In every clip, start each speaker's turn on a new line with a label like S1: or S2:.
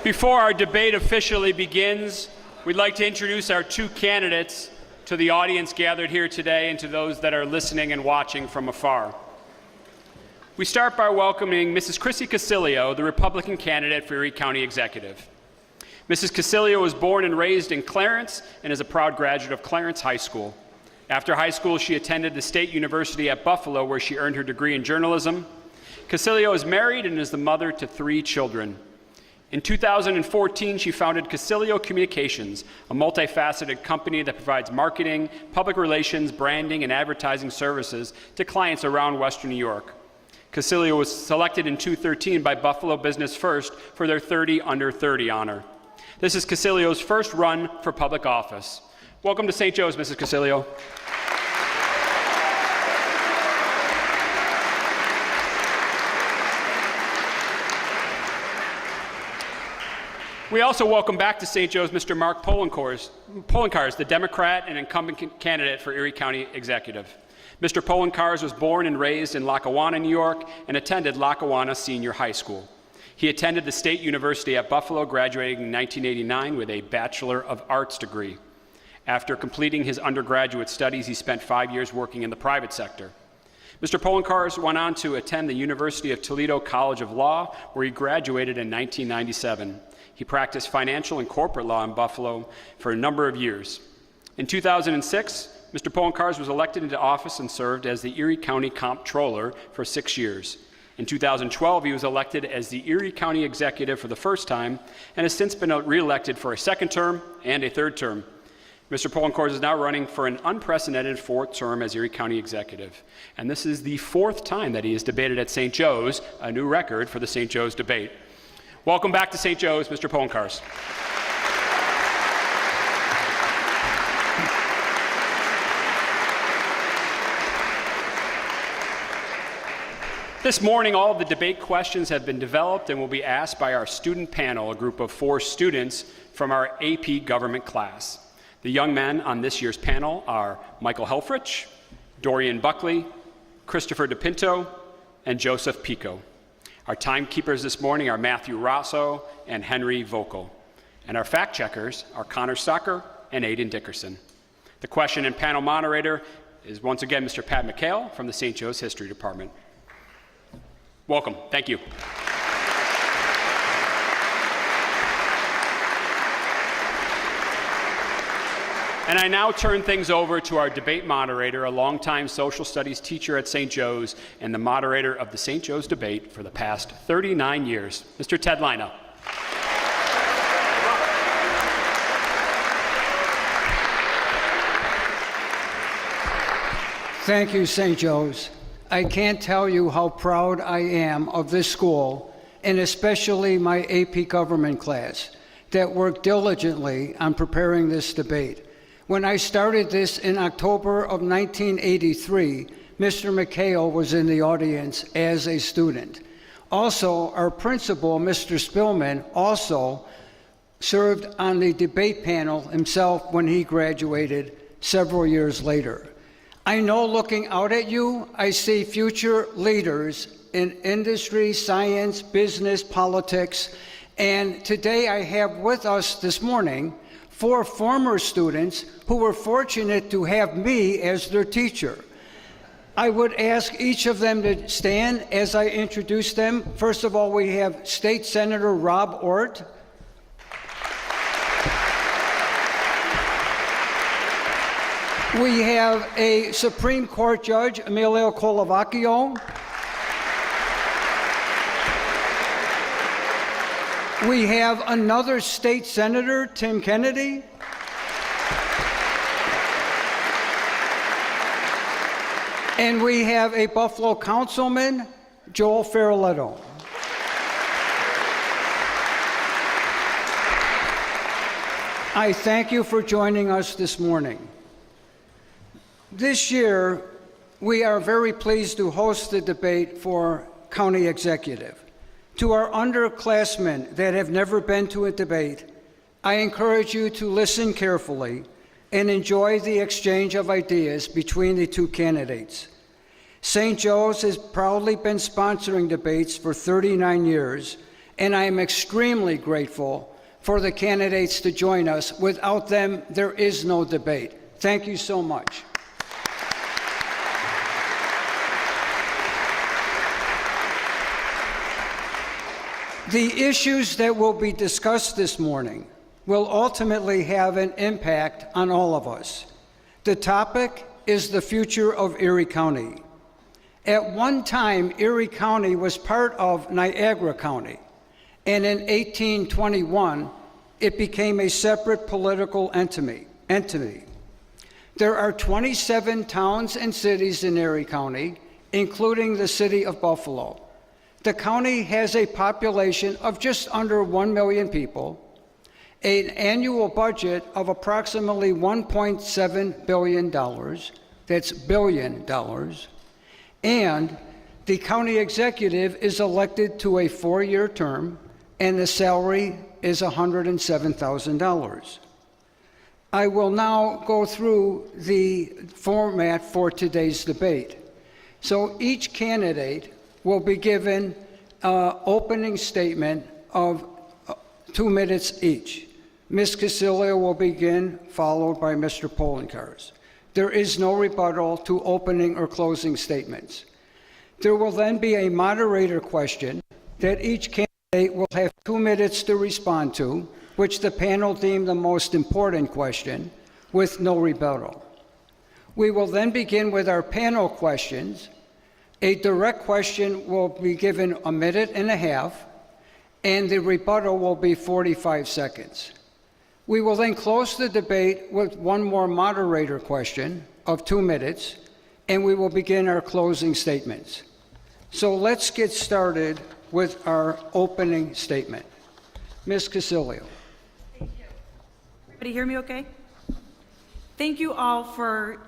S1: Before our debate officially begins, we'd like to introduce our two candidates to the audience gathered here today and to those that are listening and watching from afar. We start by welcoming Mrs. Chrissy Casilio, the Republican candidate for Erie County Executive. Mrs. Casilio was born and raised in Clarence and is a proud graduate of Clarence High School. After high school, she attended the State University at Buffalo, where she earned her degree in journalism. Casilio is married and is the mother to 3 children. In 2014, she founded Casilio Communications, a multifaceted company that provides marketing, public relations, branding, and advertising services to clients around Western New York. Casilio was selected in 2013 by Buffalo Business First for their 30 Under 30 honor. This is Casilio's first run for public office. Welcome to St. Joe's, Mrs. Casilio. We also welcome back to St. Joe's Mr. Mark Poloncarz, the Democrat and incumbent candidate for Erie County Executive. Mr. Poloncarz was born and raised in Lackawanna, New York, and attended Lackawanna Senior High School. He attended the State University at Buffalo, graduating in 1989 with a Bachelor of Arts degree. After completing his undergraduate studies, he spent 5 years working in the private sector. Mr. Poloncarz went on to attend the University of Toledo College of Law, where he graduated in 1997. He practiced financial and corporate law in Buffalo for a number of years. In 2006, Mr. Poloncarz was elected into office and served as the Erie County Comptroller for 6 years. In 2012, he was elected as the Erie County Executive for the first time and has since been re-elected for a second term and a third term. Mr. Poloncarz is now running for an unprecedented 4th term as Erie County Executive. And this is the 4th time that he has debated at St. Joe's, a new record for the St. Joe's debate. Welcome back to St. Joe's, Mr. Poloncarz. This morning, all of the debate questions have been developed and will be asked by our student panel, a group of 4 students from our AP government class. The young men on this year's panel are Michael Helfrich, Dorian Buckley, Christopher DePinto, and Joseph Pico. Our timekeepers this morning are Matthew Rosso and Henry Vocal. And our fact checkers are Connor Stocker and Aiden Dickerson. The question and panel moderator is once again Mr. Pat McHale from the St. Joe's History Department. Welcome. Thank you. And I now turn things over to our debate moderator, a longtime social studies teacher at St. Joe's and the moderator of the St. Joe's debate for the past 39 years, Mr. Ted Lina.
S2: Thank you, St. Joe's. I can't tell you how proud I am of this school, and especially my AP government class, that worked diligently on preparing this debate. When I started this in October of 1983, Mr. McHale was in the audience as a student. Also, our principal, Mr. Spillman, also served on the debate panel himself when he graduated several years later. I know looking out at you, I see future leaders in industry, science, business, politics, and today I have with us this morning 4 former students who were fortunate to have me as their teacher. I would ask each of them to stand as I introduce them. First of all, we have State Senator Rob Ort. We have a Supreme Court Judge, Emilio Colavacchio. We have another state senator, Tim Kennedy. And we have a Buffalo councilman, Joel Ferraletto. I thank you for joining us this morning. This year, we are very pleased to host the debate for County Executive. To our underclassmen that have never been to a debate, I encourage you to listen carefully and enjoy the exchange of ideas between the 2 candidates. St. Joe's has proudly been sponsoring debates for 39 years, and I am extremely grateful for the candidates to join us. Without them, there is no debate. Thank you so much. The issues that will be discussed this morning will ultimately have an impact on all of us. The topic is the future of Erie County. At one time, Erie County was part of Niagara County, and in 1821, it became a separate political entity. There are 27 towns and cities in Erie County, including the city of Buffalo. The county has a population of just under 1 million people, an annual budget of approximately $1.7 billion, that's billion dollars, and the county executive is elected to a 4-year term, and the salary is $107,000. I will now go through the format for today's debate. So each candidate will be given an opening statement of 2 minutes each. Ms. Casilio will begin, followed by Mr. Poloncarz. There is no rebuttal to opening or closing statements. There will then be a moderator question that each candidate will have 2 minutes to respond to, which the panel deemed the most important question, with no rebuttal. We will then begin with our panel questions. A direct question will be given 1.5 minutes, and the rebuttal will be 45 seconds. We will then close the debate with one more moderator question of 2 minutes, and we will begin our closing statements. So let's get started with our opening statement. Ms. Casilio.
S3: Thank you. Everybody hear me okay? Thank you all for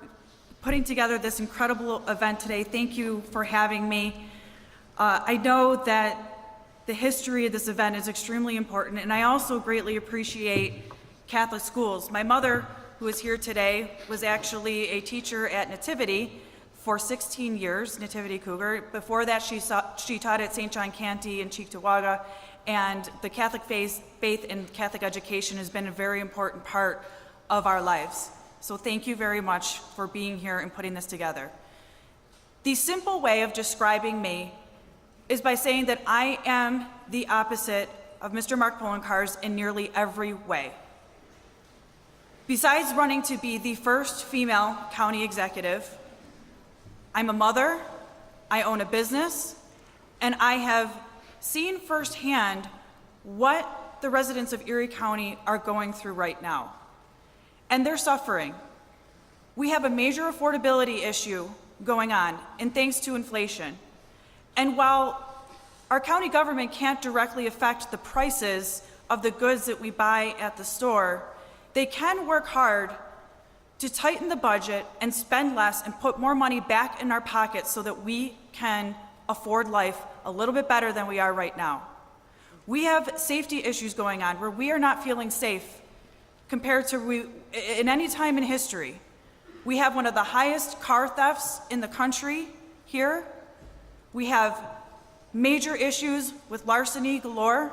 S3: putting together this incredible event today. Thank you for having me. I know that the history of this event is extremely important, and I also greatly appreciate Catholic schools. My mother, who is here today, was actually a teacher at Nativity for 16 years, Nativity Cougar. Before that, she taught at St. John Canty in Cheektowaga, and the Catholic faith and Catholic education has been a very important part of our lives. So thank you very much for being here and putting this together. The simple way of describing me is by saying that I am the opposite of Mr. Mark Poloncarz in nearly every way. Besides running to be the first female county executive, I'm a mother, I own a business, and I have seen firsthand what the residents of Erie County are going through right now. And they're suffering. We have a major affordability issue going on, and thanks to inflation. And while our county government can't directly affect the prices of the goods that we buy at the store, they can work hard to tighten the budget and spend less and put more money back in our pockets so that we can afford life a little bit better than we are right now. We have safety issues going on where we are not feeling safe compared to in any time in history. We have one of the highest car thefts in the country here. We have major issues with larceny galore.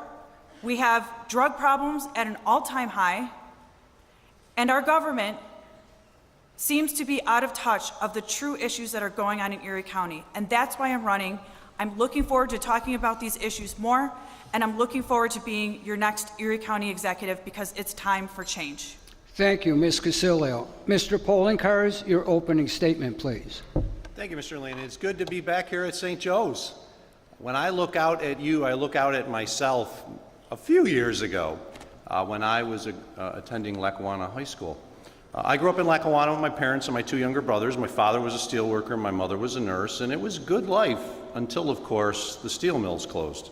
S3: We have drug problems at an all-time high. And our government seems to be out of touch of the true issues that are going on in Erie County. And that's why I'm running. I'm looking forward to talking about these issues more, and I'm looking forward to being your next Erie County executive because it's time for change.
S2: Thank you, Ms. Casilio. Mr. Poloncarz, your opening statement, please.
S4: Thank you, Mr. Lane. It's good to be back here at St. Joe's. When I look out at you, I look out at myself a few years ago when I was attending Lackawanna High School. I grew up in Lackawanna with my parents and my 2 younger brothers. My father was a steel worker, my mother was a nurse, and it was good life until, of course, the steel mills closed.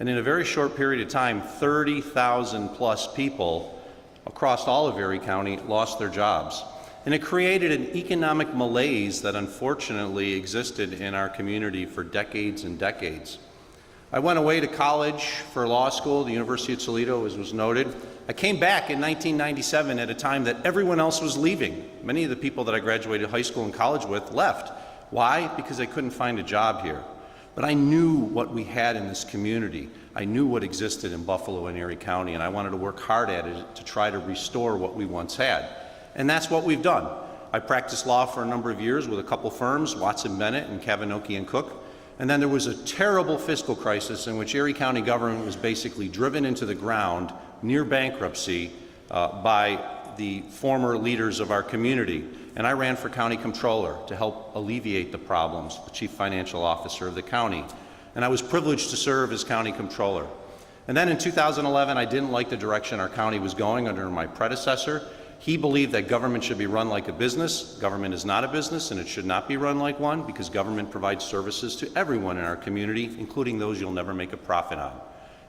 S4: And in a very short period of time, 30,000 plus people across all of Erie County lost their jobs. And it created an economic malaise that unfortunately existed in our community for decades and decades. I went away to college for law school, the University of Toledo, as was noted. I came back in 1997 at a time that everyone else was leaving. Many of the people that I graduated high school and college with left. Why? Because they couldn't find a job here. But I knew what we had in this community. I knew what existed in Buffalo and Erie County, and I wanted to work hard at it to try to restore what we once had. And that's what we've done. I practiced law for a number of years with a couple firms, Watson Bennett and Kavanaugh and Cook. And then there was a terrible fiscal crisis in which Erie County government was basically driven into the ground near bankruptcy by the former leaders of our community. And I ran for county comptroller to help alleviate the problems, the chief financial officer of the county. And I was privileged to serve as county comptroller. And then in 2011, I didn't like the direction our county was going under my predecessor. He believed that government should be run like a business. Government is not a business, and it should not be run like one, because government provides services to everyone in our community, including those you'll never make a profit on.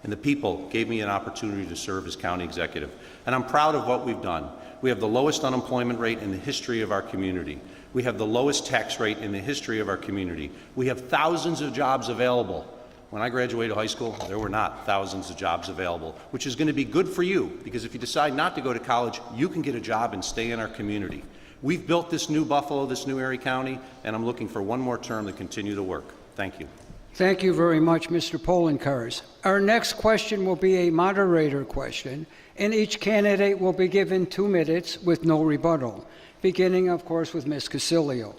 S4: And the people gave me an opportunity to serve as county executive. And I'm proud of what we've done. We have the lowest unemployment rate in the history of our community. We have the lowest tax rate in the history of our community. We have thousands of jobs available. When I graduated high school, there were not thousands of jobs available, which is going to be good for you, because if you decide not to go to college, you can get a job and stay in our community. We've built this new Buffalo, this new Erie County, and I'm looking for one more term to continue the work. Thank you.
S2: Thank you very much, Mr. Poloncarz. Our next question will be a moderator question, and each candidate will be given 2 minutes with no rebuttal, beginning, of course, with Ms. Casilio.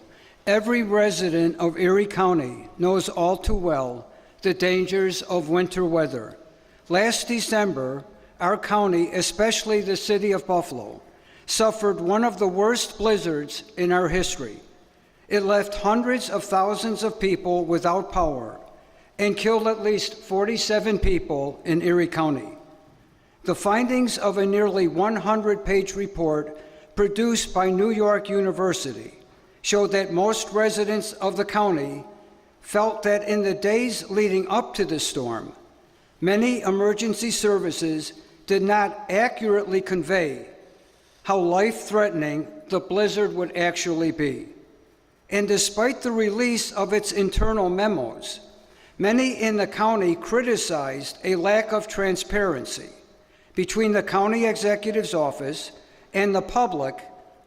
S2: Every resident of Erie County knows all too well the dangers of winter weather. Last December, our county, especially the city of Buffalo, suffered one of the worst blizzards in our history. It left hundreds of thousands of people without power and killed at least 47 people in Erie County. The findings of a nearly 100-page report produced by New York University showed that most residents of the county felt that in the days leading up to the storm, many emergency services did not accurately convey how life-threatening the blizzard would actually be. And despite the release of its internal memos, many in the county criticized a lack of transparency between the county executive's office and the public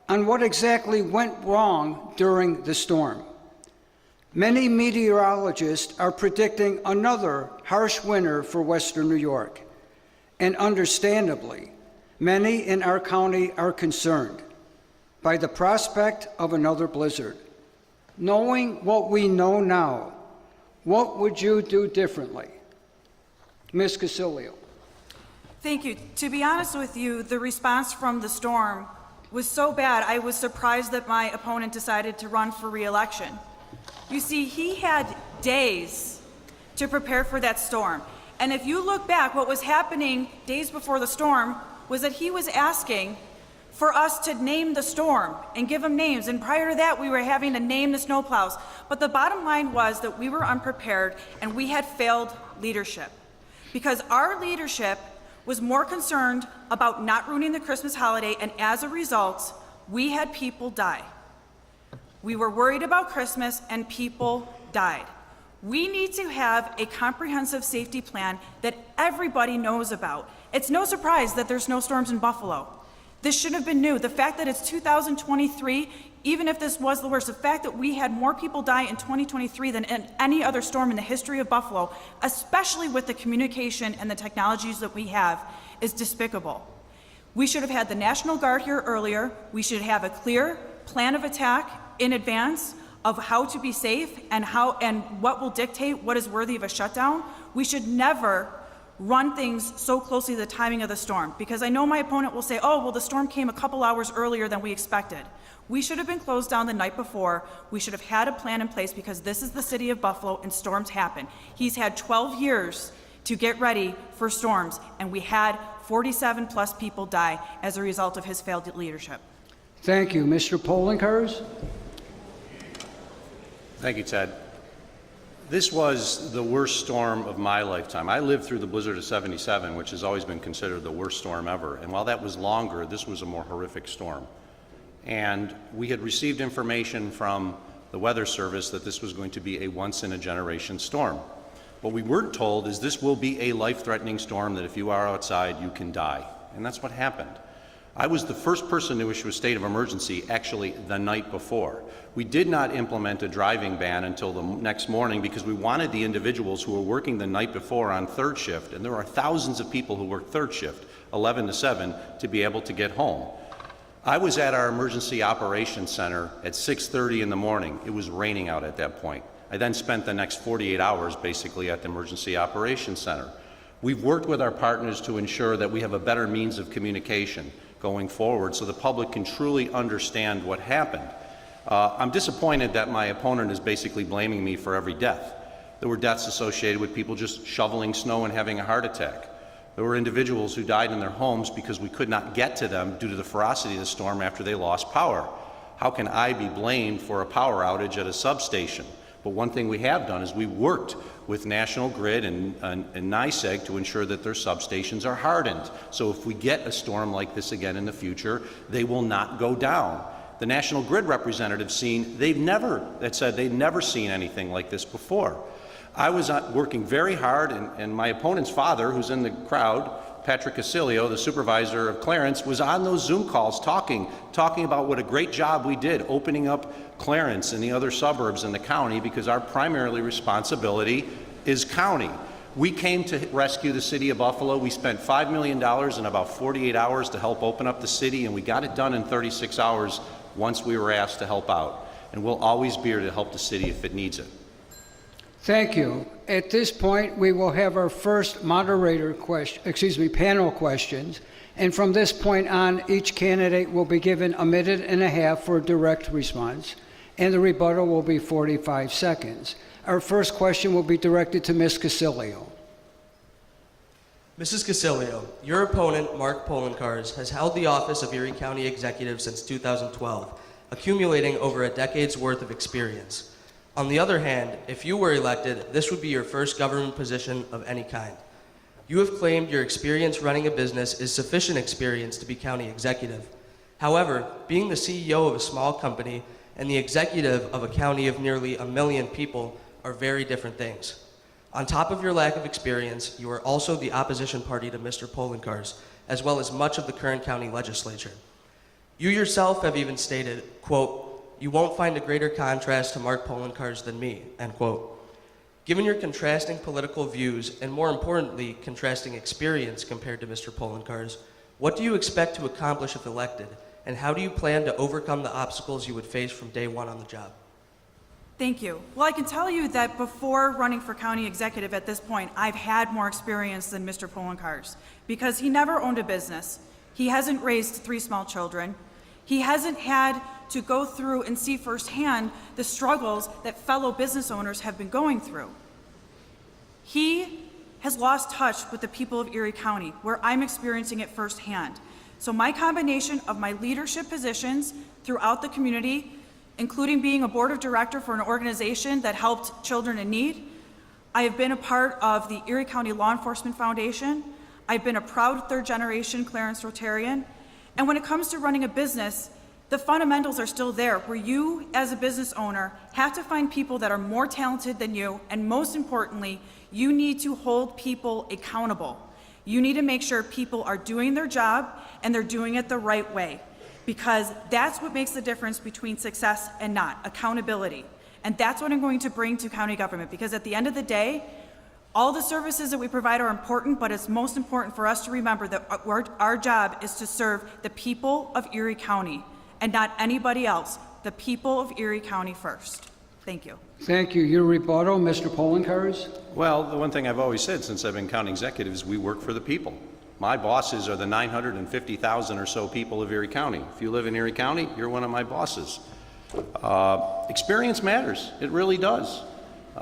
S2: on what exactly went wrong during the storm. Many meteorologists are predicting another harsh winter for Western New York, and understandably, many in our county are concerned by the prospect of another blizzard. Knowing what we know now, what would you do differently? Ms. Casilio.
S3: Thank you. To be honest with you, the response from the storm was so bad, I was surprised that my opponent decided to run for re-election. You see, he had days to prepare for that storm. And if you look back, what was happening days before the storm was that he was asking for us to name the storm and give them names. And prior to that, we were having to name the snowplows. But the bottom line was that we were unprepared and we had failed leadership, because our leadership was more concerned about not ruining the Christmas holiday, and as a result, we had people die. We were worried about Christmas and people died. We need to have a comprehensive safety plan that everybody knows about. It's no surprise that there's snowstorms in Buffalo. This should have been new. The fact that it's 2023, even if this was the worst, the fact that we had more people die in 2023 than in any other storm in the history of Buffalo, especially with the communication and the technologies that we have, is despicable. We should have had the National Guard here earlier. We should have a clear plan of attack in advance of how to be safe and what will dictate what is worthy of a shutdown. We should never run things so closely to the timing of the storm, because I know my opponent will say, oh, well, the storm came a couple hours earlier than we expected. We should have been closed down the night before. We should have had a plan in place, because this is the city of Buffalo and storms happen. He's had 12 years to get ready for storms, and we had 47 plus people die as a result of his failed leadership.
S2: Thank you. Mr. Poloncarz?
S4: Thank you, Ted. This was the worst storm of my lifetime. I lived through the blizzard of '77, which has always been considered the worst storm ever. And while that was longer, this was a more horrific storm. And we had received information from the Weather Service that this was going to be a once-in-a-generation storm. What we weren't told is this will be a life-threatening storm that if you are outside, you can die. And that's what happened. I was the first person to issue a state of emergency actually the night before. We did not implement a driving ban until the next morning because we wanted the individuals who were working the night before on third shift, and there are thousands of people who work third shift, 11 to 7, to be able to get home. I was at our emergency operations center at 6:30 in the morning. It was raining out at that point. I then spent the next 48 hours basically at the emergency operations center. We've worked with our partners to ensure that we have a better means of communication going forward so the public can truly understand what happened. I'm disappointed that my opponent is basically blaming me for every death. There were deaths associated with people just shoveling snow and having a heart attack. There were individuals who died in their homes because we could not get to them due to the ferocity of the storm after they lost power. How can I be blamed for a power outage at a substation? But one thing we have done is we worked with National Grid and NYSEG to ensure that their substations are hardened. So if we get a storm like this again in the future, they will not go down. The National Grid representatives said they've never seen anything like this before. I was working very hard, and my opponent's father, who's in the crowd, Patrick Casilio, the supervisor of Clarence, was on those Zoom calls talking about what a great job we did opening up Clarence and the other suburbs in the county because our primary responsibility is county. We came to rescue the city of Buffalo. We spent $5 million in about 48 hours to help open up the city, and we got it done in 36 hours once we were asked to help out. And we'll always be here to help the city if it needs it.
S2: Thank you. At this point, we will have our first panel questions. And from this point on, each candidate will be given a minute and a half for a direct response, and the rebuttal will be 45 seconds. Our first question will be directed to Ms. Casilio.
S5: Mrs. Casilio, your opponent, Mark Poloncarz, has held the office of Erie County Executive since 2012, accumulating over a decade's worth of experience. On the other hand, if you were elected, this would be your first government position of any kind. You have claimed your experience running a business is sufficient experience to be county executive. However, being the CEO of a small company and the executive of a county of nearly 1 million people are very different things. On top of your lack of experience, you are also the opposition party to Mr. Poloncarz, as well as much of the current county legislature. You yourself have even stated, quote, "You won't find a greater contrast to Mark Poloncarz than me," end quote. Given your contrasting political views, and more importantly, contrasting experience compared to Mr. Poloncarz, what do you expect to accomplish if elected, and how do you plan to overcome the obstacles you would face from day one on the job?
S3: Thank you. Well, I can tell you that before running for county executive at this point, I've had more experience than Mr. Poloncarz because he never owned a business. He hasn't raised 3 small children. He hasn't had to go through and see firsthand the struggles that fellow business owners have been going through. He has lost touch with the people of Erie County, where I'm experiencing it firsthand. So my combination of my leadership positions throughout the community, including being a board of director for an organization that helped children in need, I have been a part of the Erie County Law Enforcement Foundation. I've been a proud third-generation Clarence Rotarian. And when it comes to running a business, the fundamentals are still there, where you, as a business owner, have to find people that are more talented than you, and most importantly, you need to hold people accountable. You need to make sure people are doing their job and they're doing it the right way, because that's what makes the difference between success and not, accountability. And that's what I'm going to bring to county government, because at the end of the day, all the services that we provide are important, but it's most important for us to remember that our job is to serve the people of Erie County and not anybody else, the people of Erie County first. Thank you.
S2: Thank you. Your rebuttal, Mr. Poloncarz.
S4: Well, the one thing I've always said since I've been county executive is we work for the people. My bosses are the 950,000 or so people of Erie County. If you live in Erie County, you're one of my bosses. Experience matters. It really does.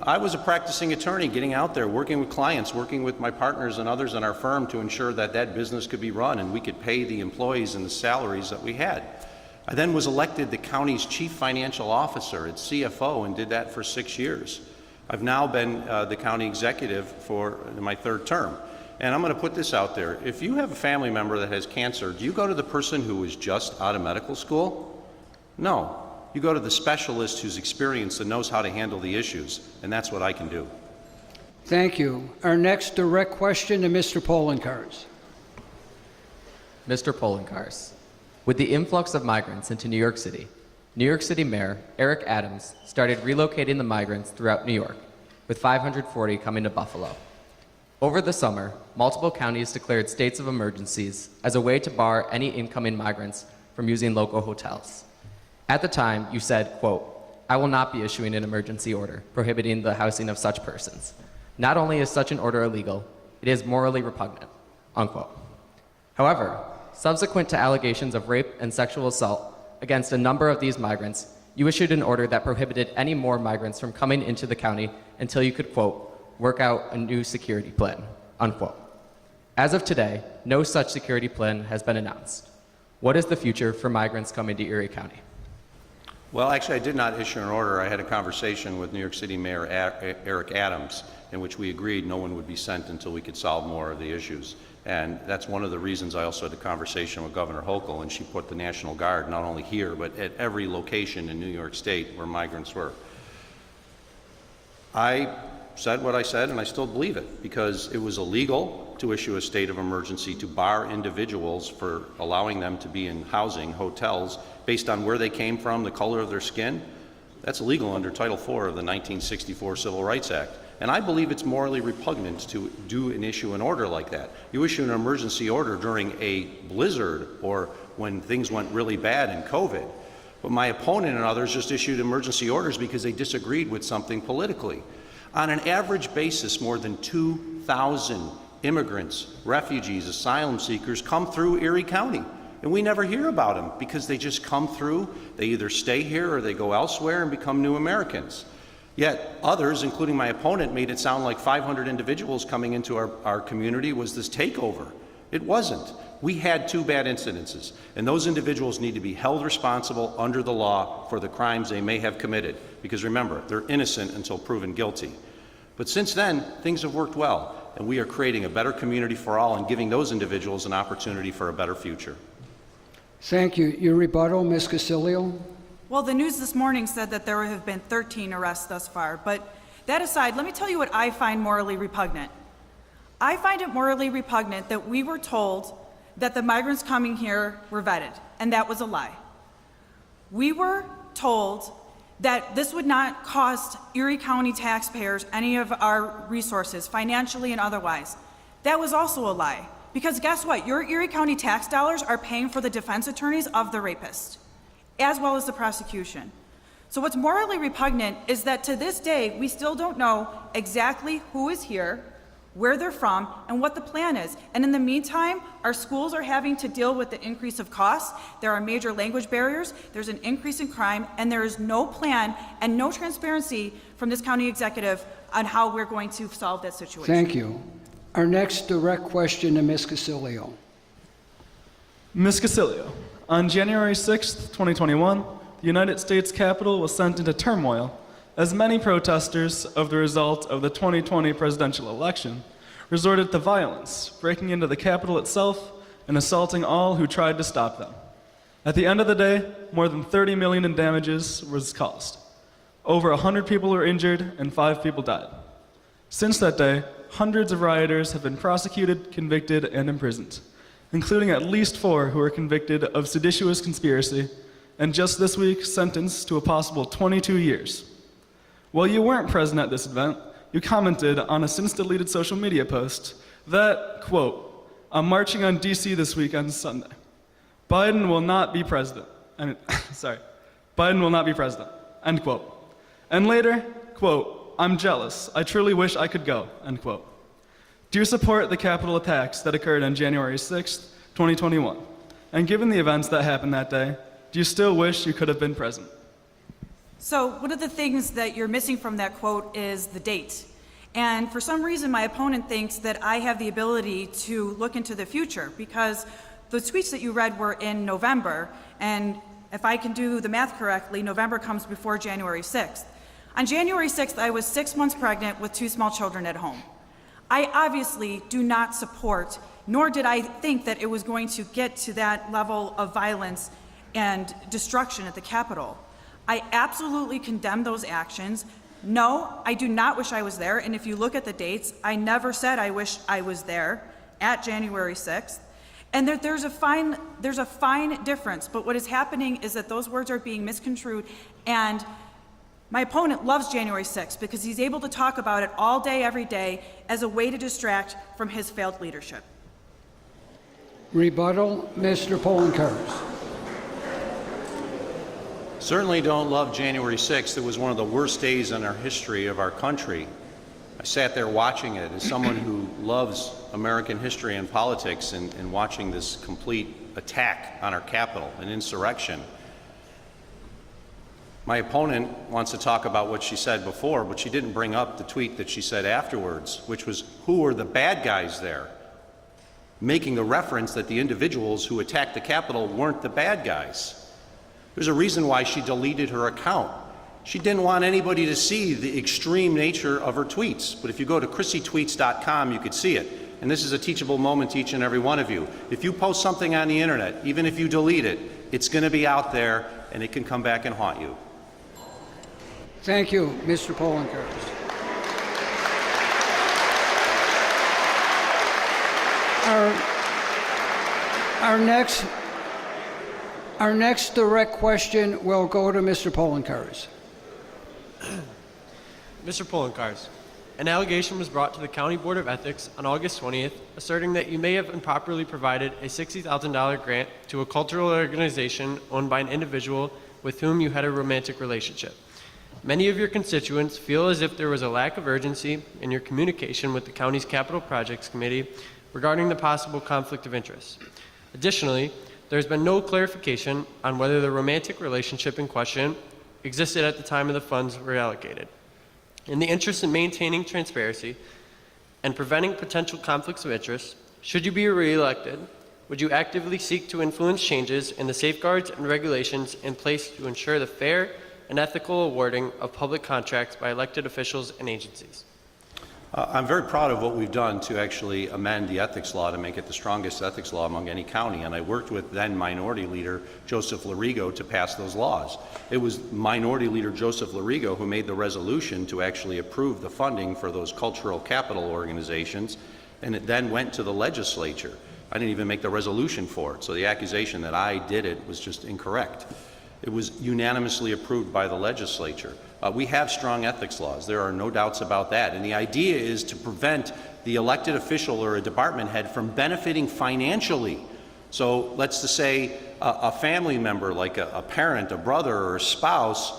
S4: I was a practicing attorney, getting out there, working with clients, working with my partners and others in our firm to ensure that that business could be run and we could pay the employees and the salaries that we had. I then was elected the county's chief financial officer at CFO and did that for 6 years. I've now been the county executive for my 3rd term. And I'm going to put this out there. If you have a family member that has cancer, do you go to the person who is just out of medical school? No. You go to the specialist who's experienced and knows how to handle the issues, and that's what I can do.
S2: Thank you. Our next direct question to Mr. Poloncarz.
S6: Mr. Poloncarz, With the influx of migrants into New York City Mayor Eric Adams started relocating the migrants throughout New York, with 540 coming to Buffalo. Over the summer, multiple counties declared states of emergencies as a way to bar any incoming migrants from using local hotels. At the time, you said, quote, "I will not be issuing an emergency order prohibiting the housing of such persons. Not only is such an order illegal, it is morally repugnant," unquote. However, subsequent to allegations of rape and sexual assault against a number of these migrants, you issued an order that prohibited any more migrants from coming into the county until you could, quote, "work out a new security plan," unquote. As of today, no such security plan has been announced. What is the future for migrants coming to Erie County?
S4: Well, actually, I did not issue an order. I had a conversation with New York City Mayor Eric Adams, in which we agreed no one would be sent until we could solve more of the issues. And that's one of the reasons I also had a conversation with Governor Hochul, and she put the National Guard not only here, but at every location in New York State where migrants were. I said what I said, and I still believe it, because it was illegal to issue a state of emergency to bar individuals for allowing them to be in housing, hotels, based on where they came from, the color of their skin. That's illegal under Title IV of the 1964 Civil Rights Act. And I believe it's morally repugnant to do and issue an order like that. You issue an emergency order during a blizzard or when things went really bad in COVID. But my opponent and others just issued emergency orders because they disagreed with something politically. On an average basis, more than 2,000 immigrants, refugees, asylum seekers come through Erie County. And we never hear about them because they just come through, they either stay here or they go elsewhere and become new Americans. Yet others, including my opponent, made it sound like 500 individuals coming into our community was this takeover. It wasn't. We had 2 bad incidences, and those individuals need to be held responsible under the law for the crimes they may have committed, because remember, they're innocent until proven guilty. But since then, things have worked well, and we are creating a better community for all and giving those individuals an opportunity for a better future.
S2: Thank you. Your rebuttal, Ms. Casilio?
S3: Well, the news this morning said that there have been 13 arrests thus far, but that aside, let me tell you what I find morally repugnant. I find it morally repugnant that we were told that the migrants coming here were vetted, and that was a lie. We were told that this would not cost Erie County taxpayers any of our resources, financially and otherwise. That was also a lie, because guess what? Your Erie County tax dollars are paying for the defense attorneys of the rapist, as well as the prosecution. So what's morally repugnant is that to this day, we still don't know exactly who is here, where they're from, and what the plan is. And in the meantime, our schools are having to deal with the increase of costs. There are major language barriers, there's an increase in crime, and there is no plan and no transparency from this county executive on how we're going to solve that situation.
S2: Thank you. Our next direct question to Ms. Casilio.
S7: Ms. Casilio, on January 6, 2021, the United States Capitol was sent into turmoil as many protesters of the result of the 2020 presidential election resorted to violence, breaking into the Capitol itself and assaulting all who tried to stop them. At the end of the day, more than $30 million in damages was caused. Over 100 people were injured and 5 people died. Since that day, hundreds of rioters have been prosecuted, convicted, and imprisoned, including at least 4 who were convicted of seditious conspiracy, and just this week sentenced to a possible 22 years. While you weren't present at this event, you commented on a since-deleted social media post that, quote, "I'm marching on DC this weekend Sunday. Biden will not be president." Biden will not be president, end quote. And later, quote, "I'm jealous. I truly wish I could go," end quote. Do you support the Capitol attacks that occurred on January 6th, 2021? And given the events that happened that day, do you still wish you could have been present?
S3: So one of the things that you're missing from that quote is the date. And for some reason, my opponent thinks that I have the ability to look into the future, because the tweets that you read were in November, and if I can do the math correctly, November comes before January 6th. On January 6th, I was 6 months pregnant with 2 small children at home. I obviously do not support, nor did I think that it was going to get to that level of violence and destruction at the Capitol. I absolutely condemn those actions. No, I do not wish I was there, and if you look at the dates, I never said I wish I was there at January 6th. And there's a fine difference, but what is happening is that those words are being misconstrued, and my opponent loves January 6th because he's able to talk about it all day, every day, as a way to distract from his failed leadership.
S2: Rebuttal, Mr. Poloncarz.
S4: Certainly don't love January 6th. It was one of the worst days in our history of our country. I sat there watching it as someone who loves American history and politics and watching this complete attack on our Capitol, an insurrection. My opponent wants to talk about what she said before, but she didn't bring up the tweet that she said afterwards, which was, who were the bad guys there? Making the reference that the individuals who attacked the Capitol weren't the bad guys. There's a reason why she deleted her account. She didn't want anybody to see the extreme nature of her tweets. But if you go to chrissytweets.com, you could see it. And this is a teachable moment to each and every one of you. If you post something on the internet, even if you delete it, it's going to be out there and it can come back and haunt you.
S2: Thank you, Mr. Poloncarz. Our next direct question will go to Mr. Poloncarz.
S8: Mr. Poloncarz, an allegation was brought to the County Board of Ethics on August 20th, asserting that you may have improperly provided a $60,000 grant to a cultural organization owned by an individual with whom you had a romantic relationship. Many of your constituents feel as if there was a lack of urgency in your communication with the county's Capital Projects Committee regarding the possible conflict of interest. Additionally, there has been no clarification on whether the romantic relationship in question existed at the time of the funds were allocated. In the interest in maintaining transparency and preventing potential conflicts of interest, should you be reelected, would you actively seek to influence changes in the safeguards and regulations in place to ensure the fair and ethical awarding of public contracts by elected officials and agencies?
S4: I'm very proud of what we've done to actually amend the ethics law to make it the strongest ethics law among any county, and I worked with then Minority Leader Joseph Larigo to pass those laws. It was Minority Leader Joseph Larigo who made the resolution to actually approve the funding for those cultural capital organizations, and it then went to the legislature. I didn't even make the resolution for it, so the accusation that I did it was just incorrect. It was unanimously approved by the legislature. We have strong ethics laws. There are no doubts about that. And the idea is to prevent the elected official or a department head from benefiting financially. So let's just say a family member, like a parent, a brother, or a spouse,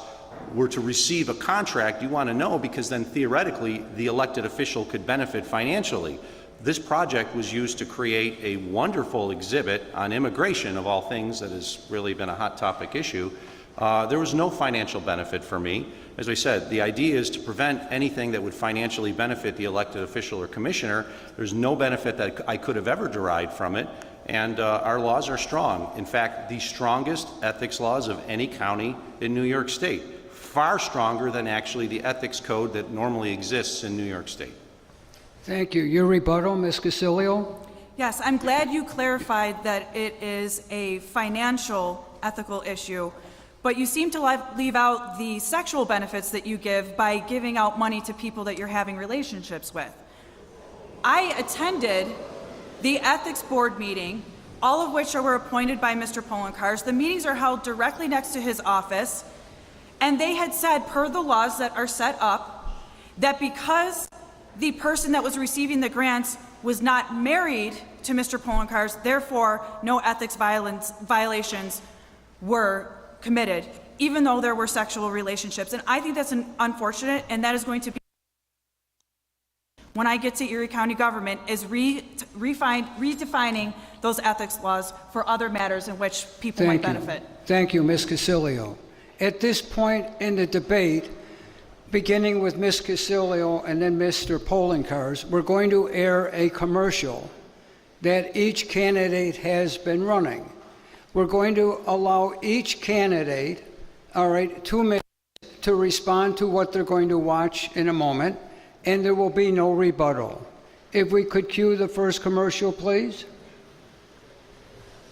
S4: were to receive a contract, you want to know, because then theoretically the elected official could benefit financially. This project was used to create a wonderful exhibit on immigration, of all things, that has really been a hot topic issue. There was no financial benefit for me. As I said, the idea is to prevent anything that would financially benefit the elected official or commissioner. There's no benefit that I could have ever derived from it, and our laws are strong. In fact, the strongest ethics laws of any county in New York State, far stronger than actually the ethics code that normally exists in New York State.
S2: Thank you. Your rebuttal, Ms. Casilio?
S3: Yes, I'm glad you clarified that it is a financial ethical issue, but you seem to leave out the sexual benefits that you give by giving out money to people that you're having relationships with. I attended the ethics board meeting, all of which were appointed by Mr. Poloncarz. The meetings are held directly next to his office, and they had said, per the laws that are set up, that because the person that was receiving the grants was not married to Mr. Poloncarz, therefore no ethics violations were committed, even though there were sexual relationships. And I think that's unfortunate, and that is going to be, when I get to Erie County government, is redefining those ethics laws for other matters in which people might benefit.
S2: Thank you, Ms. Casilio. At this point in the debate, beginning with Ms. Casilio and then Mr. Poloncarz, we're going to air a commercial that each candidate has been running. We're going to allow each candidate, 2 minutes to respond to what they're going to watch in a moment, and there will be no rebuttal. If we could cue the first commercial, please.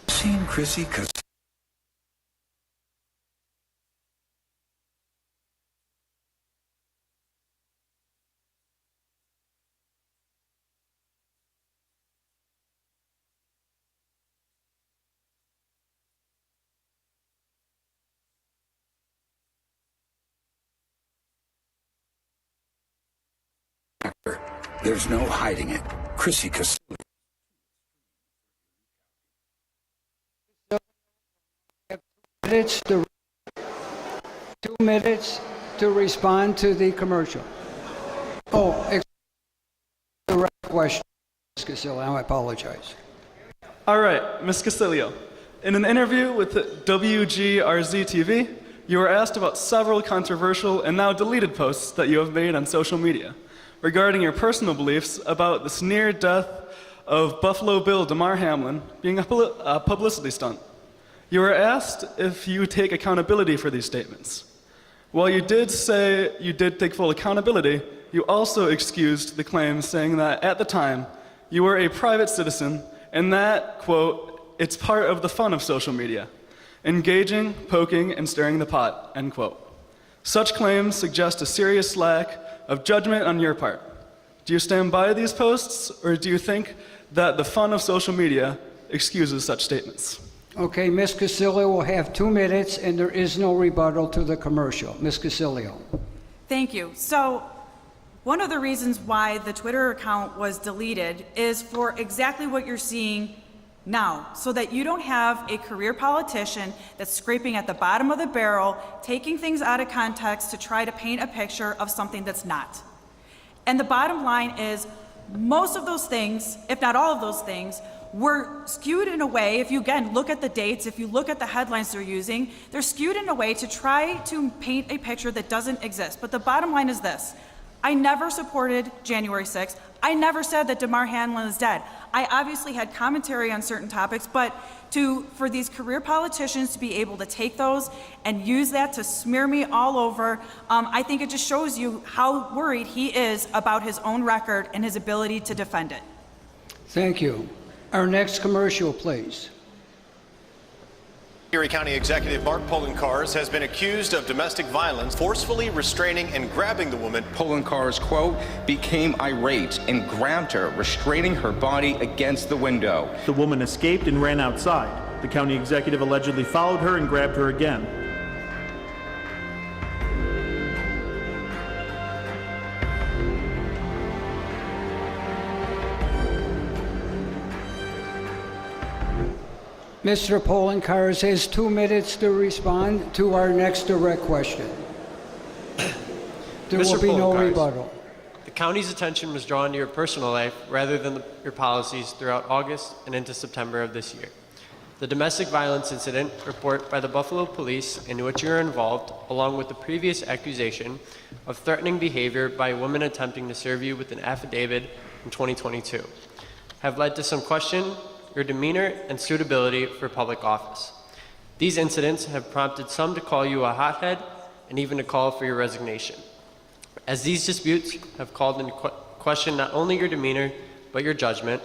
S9: Seen Chrissy Casilio. There's no hiding it. Chrissy Casilio.
S2: 2 minutes to respond to the commercial. Oh, direct question, Ms. Casilio. I apologize.
S7: All right, Ms. Casilio. In an interview with WGRZ-TV, you were asked about several controversial and now deleted posts that you have made on social media regarding your personal beliefs about this near death of Buffalo Bill Damar Hamlin being a publicity stunt. You were asked if you take accountability for these statements. While you did say you did take full accountability, you also excused the claims, saying that at the time you were a private citizen and that, quote, it's part of the fun of social media, engaging, poking, and stirring the pot, end quote. Such claims suggest a serious lack of judgment on your part. Do you stand by these posts, or do you think that the fun of social media excuses such statements?
S2: Okay, Ms. Casilio will have 2 minutes, and there is no rebuttal to the commercial. Ms. Casilio.
S3: Thank you. So, one of the reasons why the Twitter account was deleted is for exactly what you're seeing now, so that you don't have a career politician that's scraping at the bottom of the barrel, taking things out of context to try to paint a picture of something that's not. And the bottom line is, most of those things, if not all of those things, were skewed in a way, if you again look at the dates, if you look at the headlines they're using, they're skewed in a way to try to paint a picture that doesn't exist. But the bottom line is this: I never supported January 6th. I never said that Damar Hamlin is dead. I obviously had commentary on certain topics, but for these career politicians to be able to take those and use that to smear me all over, I think it just shows you how worried he is about his own record and his ability to defend it.
S2: Thank you. Our next commercial, please.
S10: Erie County Executive Mark Poloncarz has been accused of domestic violence, forcefully restraining and grabbing the woman.
S11: Poloncarz, quote, became irate and grabbed her, restraining her body against the window.
S12: The woman escaped and ran outside. The county executive allegedly followed her and grabbed her again.
S2: Mr. Poloncarz has 2 minutes to respond to our next direct question. There will be no rebuttal.
S8: The county's attention was drawn to your personal life rather than your policies throughout August and into September of this year. The domestic violence incident report by the Buffalo Police in which you are involved, along with the previous accusation of threatening behavior by a woman attempting to serve you with an affidavit in 2022, have led to some question your demeanor and suitability for public office. These incidents have prompted some to call you a hothead and even to call for your resignation. As these disputes have called into question not only your demeanor, but your judgment,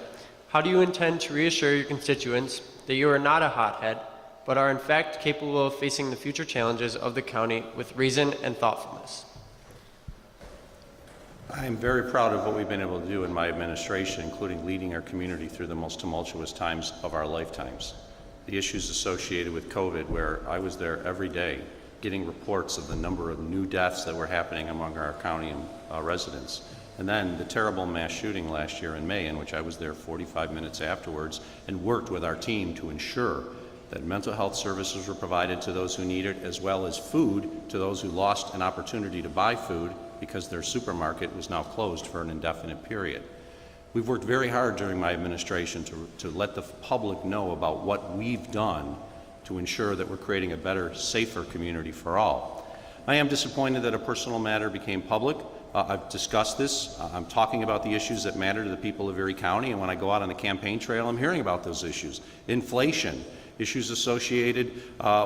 S8: how do you intend to reassure your constituents that you are not a hothead, but are in fact capable of facing the future challenges of the county with reason and thoughtfulness?
S4: I am very proud of what we've been able to do in my administration, including leading our community through the most tumultuous times of our lifetimes. The issues associated with COVID, where I was there every day getting reports of the number of new deaths that were happening among our county residents. And then the terrible mass shooting last year in May, in which I was there 45 minutes afterwards and worked with our team to ensure that mental health services were provided to those who need it, as well as food to those who lost an opportunity to buy food because their supermarket was now closed for an indefinite period. We've worked very hard during my administration to let the public know about what we've done to ensure that we're creating a better, safer community for all. I am disappointed that a personal matter became public. I've discussed this. I'm talking about the issues that matter to the people of Erie County, and when I go out on the campaign trail, I'm hearing about those issues. Inflation, issues associated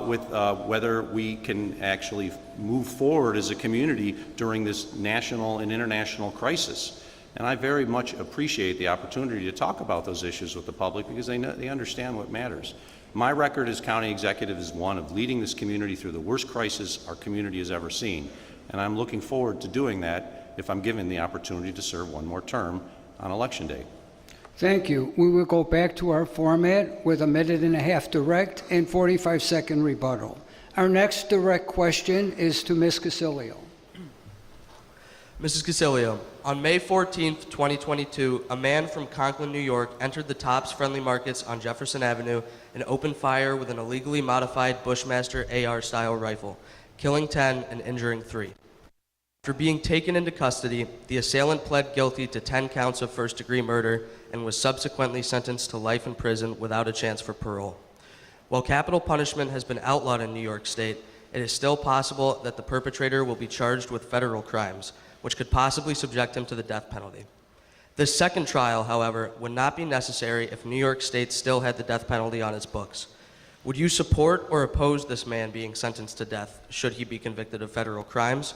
S4: with whether we can actually move forward as a community during this national and international crisis. And I very much appreciate the opportunity to talk about those issues with the public because they understand what matters. My record as county executive is one of leading this community through the worst crisis our community has ever seen. And I'm looking forward to doing that if I'm given the opportunity to serve one more term on Election Day.
S2: Thank you. We will go back to our format with 1.5 minute direct and 45-second rebuttal. Our next direct question is to Ms. Casilio.
S5: Mrs. Casilio, On May 14, 2022, a man from Conklin, New York, entered the Tops Friendly Markets on Jefferson Avenue and opened fire with an illegally modified Bushmaster AR-style rifle, killing 10 and injuring 3. After being taken into custody, the assailant pled guilty to 10 counts of first-degree murder and was subsequently sentenced to life in prison without a chance for parole. While capital punishment has been outlawed in New York State, it is still possible that the perpetrator will be charged with federal crimes, which could possibly subject him to the death penalty. This second trial, however, would not be necessary if New York State still had the death penalty on its books. Would you support or oppose this man being sentenced to death should he be convicted of federal crimes?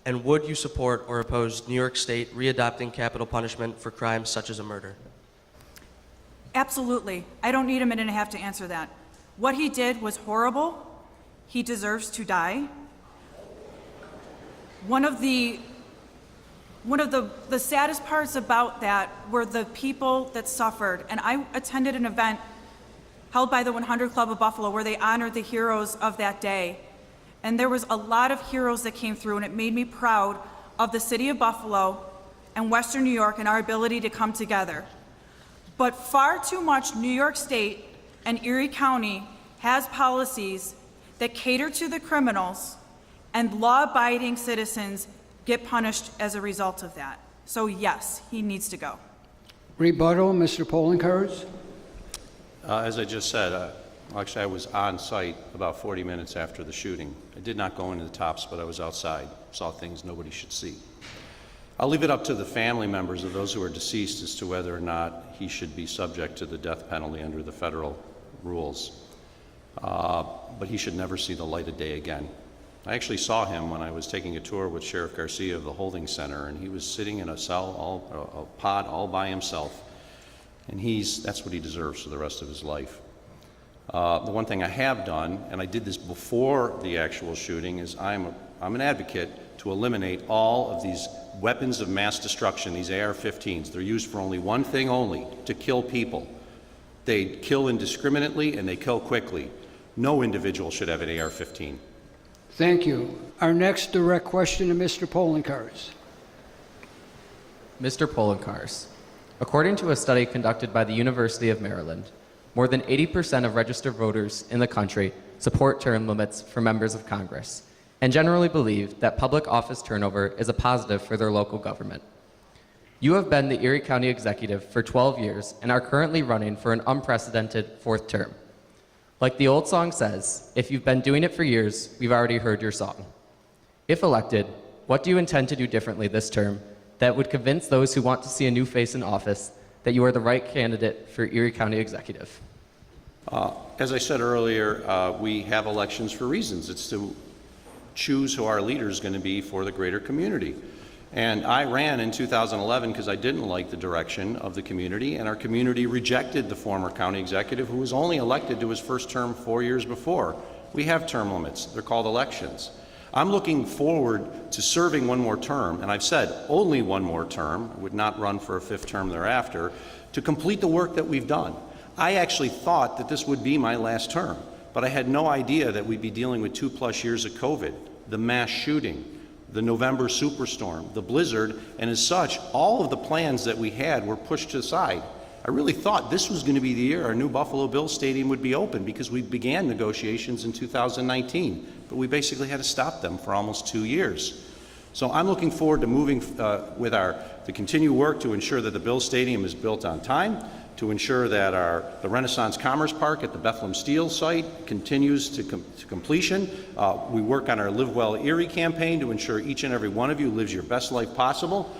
S5: And would you support or oppose New York State readopting capital punishment for crimes such as a murder?
S3: Absolutely. I don't need a minute and a half to answer that. What he did was horrible. He deserves to die. One of the saddest parts about that were the people that suffered. And I attended an event held by the 100 Club of Buffalo where they honored the heroes of that day. And there was a lot of heroes that came through, and it made me proud of the city of Buffalo and Western New York and our ability to come together. But far too much New York State and Erie County has policies that cater to the criminals, and law-abiding citizens get punished as a result of that. So yes, he needs to go.
S2: Rebuttal, Mr. Poloncarz.
S4: As I just said, actually I was on site about 40 minutes after the shooting. I did not go into the Tops, but I was outside, saw things nobody should see. I'll leave it up to the family members of those who are deceased as to whether or not he should be subject to the death penalty under the federal rules. But he should never see the light of day again. I actually saw him when I was taking a tour with Sheriff Garcia of the holding center, and he was sitting in a cell, a pod all by himself. And that's what he deserves for the rest of his life. The one thing I have done, and I did this before the actual shooting, is I'm an advocate to eliminate all of these weapons of mass destruction, these AR-15s. They're used for only one thing only, to kill people. They kill indiscriminately and they kill quickly. No individual should have an AR-15.
S2: Thank you. Our next direct question to Mr. Poloncarz.
S6: Mr. Poloncarz, according to a study conducted by the University of Maryland, more than 80% of registered voters in the country support term limits for members of Congress and generally believe that public office turnover is a positive for their local government. You have been the Erie County Executive for 12 years and are currently running for an unprecedented fourth term. Like the old song says, if you've been doing it for years, we've already heard your song. If elected, what do you intend to do differently this term that would convince those who want to see a new face in office that you are the right candidate for Erie County Executive?
S4: As I said earlier, we have elections for reasons. It's to choose who our leader is going to be for the greater community. And I ran in 2011 because I didn't like the direction of the community, and our community rejected the former county executive who was only elected to his first term 4 years before. We have term limits. They're called elections. I'm looking forward to serving one more term, and I've said only one more term. I would not run for a fifth term thereafter, to complete the work that we've done. I actually thought that this would be my last term, but I had no idea that we'd be dealing with 2+ years of COVID, the mass shooting, the November superstorm, the blizzard, and as such, all of the plans that we had were pushed aside. I really thought this was going to be the year our new Buffalo Bills Stadium would be open because we began negotiations in 2019, but we basically had to stop them for almost 2 years. So I'm looking forward to moving with the continued work to ensure that the Bills Stadium is built on time, to ensure that the Renaissance Commerce Park at the Bethlehem Steel site continues to completion. We work on our Live Well Erie campaign to ensure each and every one of you lives your best life possible.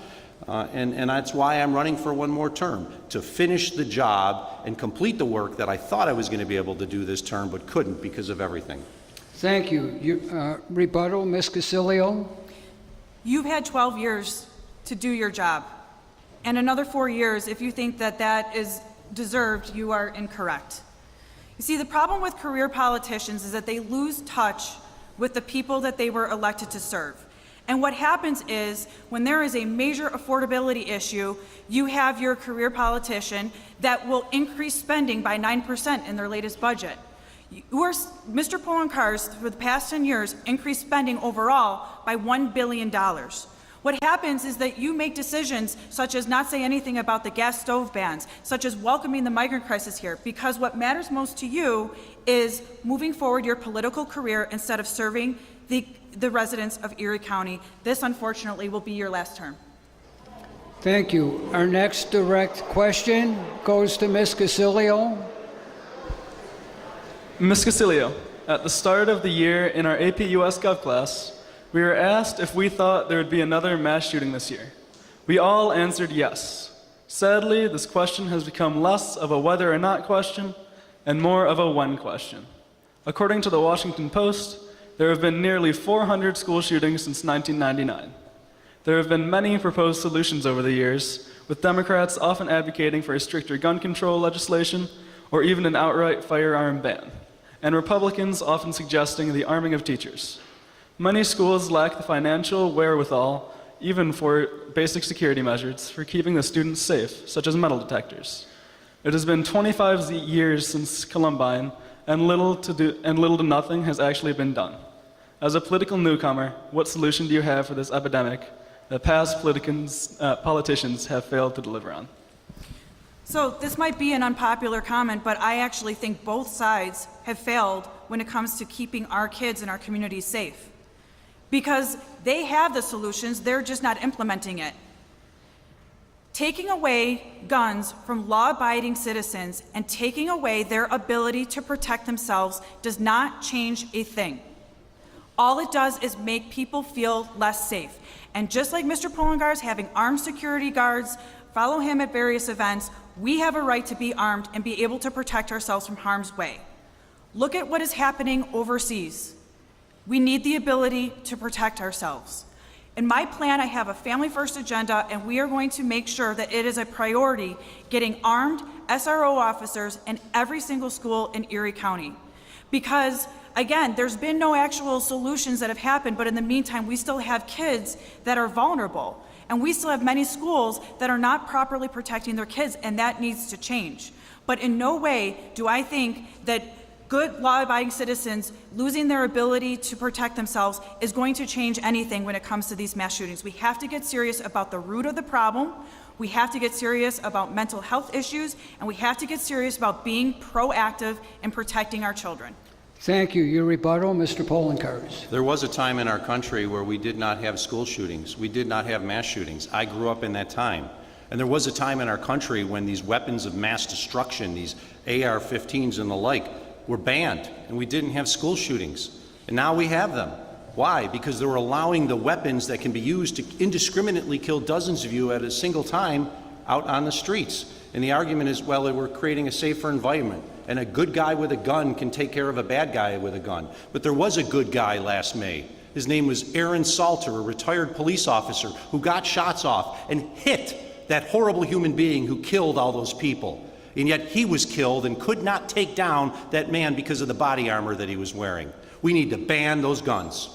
S4: And that's why I'm running for one more term, to finish the job and complete the work that I thought I was going to be able to do this term but couldn't because of everything.
S2: Thank you. Rebuttal, Ms. Casilio.
S3: You've had 12 years to do your job, and another 4 years if you think that that is deserved. You are incorrect. You see, the problem with career politicians is that they lose touch with the people that they were elected to serve. And what happens is, when there is a major affordability issue, you have your career politician that will increase spending by 9% in their latest budget. Mr. Poloncarz, for the past 10 years, increased spending overall by $1 billion. What happens is that you make decisions such as not say anything about the gas stove bans, such as welcoming the migrant crisis here, because what matters most to you is moving forward your political career instead of serving the residents of Erie County. This, unfortunately, will be your last term.
S2: Thank you. Our next direct question goes to Ms. Casilio.
S7: Ms. Casilio, at the start of the year in our AP US Gov class, we were asked if we thought there would be another mass shooting this year. We all answered yes. Sadly, this question has become less of a whether or not question and more of a when question. According to the Washington Post, there have been nearly 400 school shootings since 1999. There have been many proposed solutions over the years, with Democrats often advocating for a stricter gun control legislation or even an outright firearm ban, and Republicans often suggesting the arming of teachers. Many schools lack the financial wherewithal, even for basic security measures, for keeping the students safe, such as metal detectors. It has been 25 years since Columbine, and little to nothing has actually been done. As a political newcomer, what solution do you have for this epidemic that past politicians have failed to deliver on?
S3: So this might be an unpopular comment, but I actually think both sides have failed when it comes to keeping our kids and our communities safe. Because they have the solutions, they're just not implementing it. Taking away guns from law-abiding citizens and taking away their ability to protect themselves does not change a thing. All it does is make people feel less safe. And just like Mr. Poloncarz having armed security guards follow him at various events, we have a right to be armed and be able to protect ourselves from harm's way. Look at what is happening overseas. We need the ability to protect ourselves. In my plan, I have a family-first agenda, and we are going to make sure that it is a priority getting armed SRO officers in every single school in Erie County. Because, again, there's been no actual solutions that have happened, but in the meantime, we still have kids that are vulnerable. And we still have many schools that are not properly protecting their kids, and that needs to change. But in no way do I think that good law-abiding citizens losing their ability to protect themselves is going to change anything when it comes to these mass shootings. We have to get serious about the root of the problem. We have to get serious about mental health issues, and we have to get serious about being proactive in protecting our children.
S2: Thank you. Your rebuttal, Mr. Poloncarz.
S4: There was a time in our country where we did not have school shootings. We did not have mass shootings. I grew up in that time. And there was a time in our country when these weapons of mass destruction, these AR-15s and the like, were banned, and we didn't have school shootings. And now we have them. Why? Because they were allowing the weapons that can be used to indiscriminately kill dozens of you at a single time out on the streets. And the argument is, well, we're creating a safer environment, and a good guy with a gun can take care of a bad guy with a gun. But there was a good guy last May. His name was Aaron Salter, a retired police officer who got shots off and hit that horrible human being who killed all those people. And yet he was killed and could not take down that man because of the body armor that he was wearing. We need to ban those guns.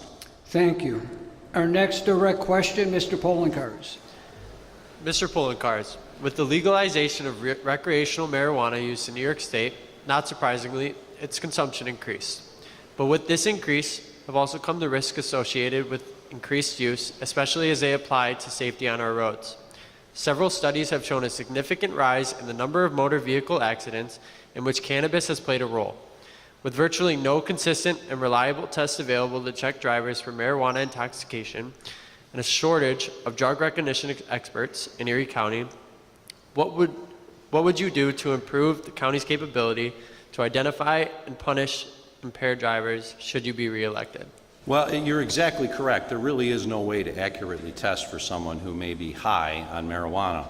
S2: Thank you. Our next direct question, Mr. Poloncarz.
S8: Mr. Poloncarz, with the legalization of recreational marijuana use in New York State, not surprisingly, its consumption increased. But with this increase have also come the risks associated with increased use, especially as they apply to safety on our roads. Several studies have shown a significant rise in the number of motor vehicle accidents in which cannabis has played a role. With virtually no consistent and reliable tests available to check drivers for marijuana intoxication and a shortage of drug recognition experts in Erie County, what would you do to improve the county's capability to identify and punish impaired drivers should you be reelected?
S4: Well, you're exactly correct. There really is no way to accurately test for someone who may be high on marijuana.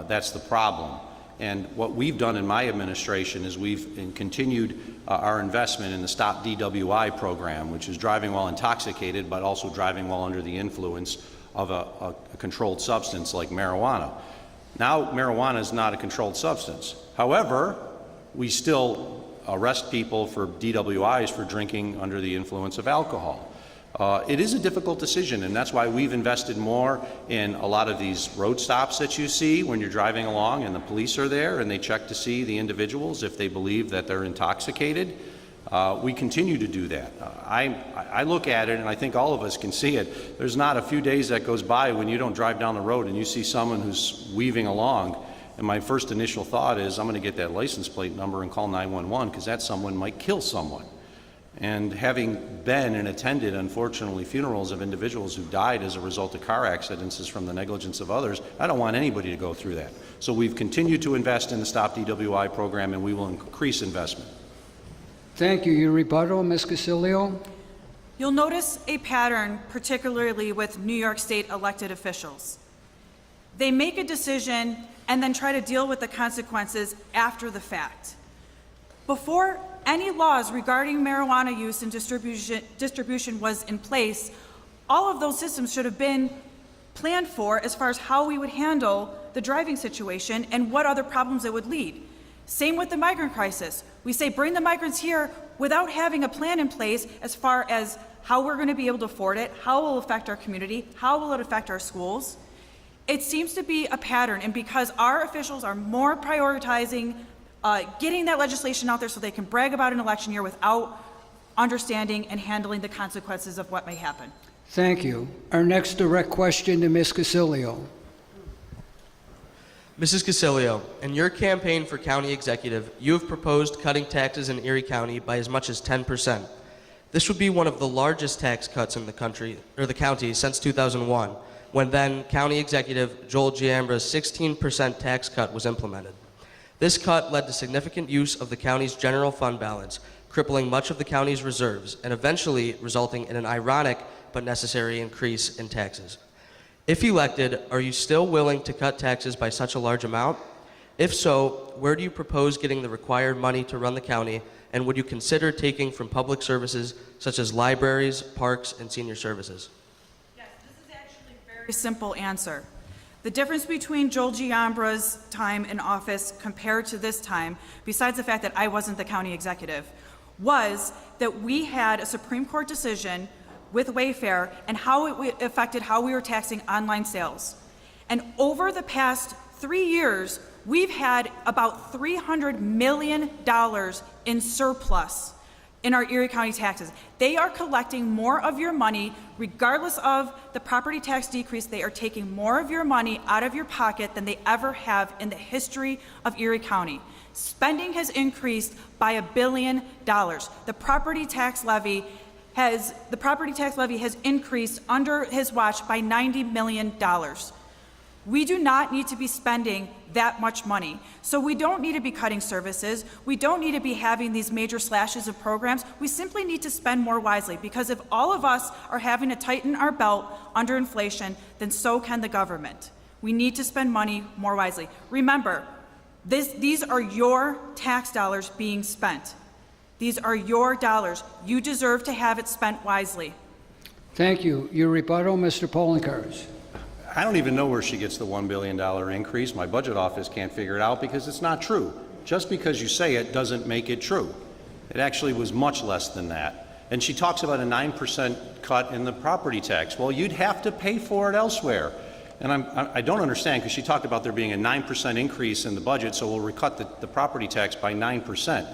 S4: That's the problem. And what we've done in my administration is we've continued our investment in the Stop DWI program, which is driving while intoxicated, but also driving while under the influence of a controlled substance like marijuana. Now, marijuana is not a controlled substance. However, we still arrest people for DWIs for drinking under the influence of alcohol. It is a difficult decision, and that's why we've invested more in a lot of these road stops that you see when you're driving along and the police are there and they check to see the individuals if they believe that they're intoxicated. We continue to do that. I look at it, and I think all of us can see it. There's not a few days that goes by when you don't drive down the road and you see someone who's weaving along, and my first initial thought is, I'm going to get that license plate number and call 911, because that someone might kill someone. And having been and attended, unfortunately, funerals of individuals who died as a result of car accidents from the negligence of others, I don't want anybody to go through that. So we've continued to invest in the Stop DWI program, and we will increase investment.
S2: Thank you. Your rebuttal, Ms. Casilio?
S3: You'll notice a pattern, particularly with New York State elected officials. They make a decision and then try to deal with the consequences after the fact. Before any laws regarding marijuana use and distribution was in place, all of those systems should have been planned for as far as how we would handle the driving situation and what other problems it would lead. Same with the migrant crisis. We say bring the migrants here without having a plan in place as far as how we're going to be able to afford it, how it will affect our community, how will it affect our schools. It seems to be a pattern, and because our officials are more prioritizing getting that legislation out there so they can brag about an election year without understanding and handling the consequences of what may happen.
S2: Thank you. Our next direct question to Ms. Casilio.
S5: Mrs. Casilio, in your campaign for county executive, you have proposed cutting taxes in Erie County by as much as 10%. This would be one of the largest tax cuts in the country, or the county, since 2001, when then County Executive Joel Giambra's 16% tax cut was implemented. This cut led to significant use of the county's general fund balance, crippling much of the county's reserves, and eventually resulting in an ironic but necessary increase in taxes. If elected, are you still willing to cut taxes by such a large amount? If so, where do you propose getting the required money to run the county, and would you consider taking from public services such as libraries, parks, and senior services?
S3: Yes, this is actually a very simple answer. The difference between Joel Giambra's time in office compared to this time, besides the fact that I wasn't the county executive, was that we had a Supreme Court decision with Wayfair and how it affected how we were taxing online sales. And over the past 3 years, we've had about $300 million in surplus in our Erie County taxes. They are collecting more of your money, regardless of the property tax decrease. They are taking more of your money out of your pocket than they ever have in the history of Erie County. Spending has increased by $1 billion. The property tax levy has increased under his watch by $90 million. We do not need to be spending that much money. So we don't need to be cutting services. We don't need to be having these major slashes of programs. We simply need to spend more wisely, because if all of us are having to tighten our belt under inflation, then so can the government. We need to spend money more wisely. Remember, these are your tax dollars being spent. These are your dollars. You deserve to have it spent wisely.
S2: Thank you. Your rebuttal, Mr. Poloncarz.
S4: I don't even know where she gets the $1 billion increase. My budget office can't figure it out because it's not true. Just because you say it doesn't make it true. It actually was much less than that. And she talks about a 9% cut in the property tax. Well, you'd have to pay for it elsewhere. And I don't understand, because she talked about there being a 9% increase in the budget, so we'll recut the property tax by 9%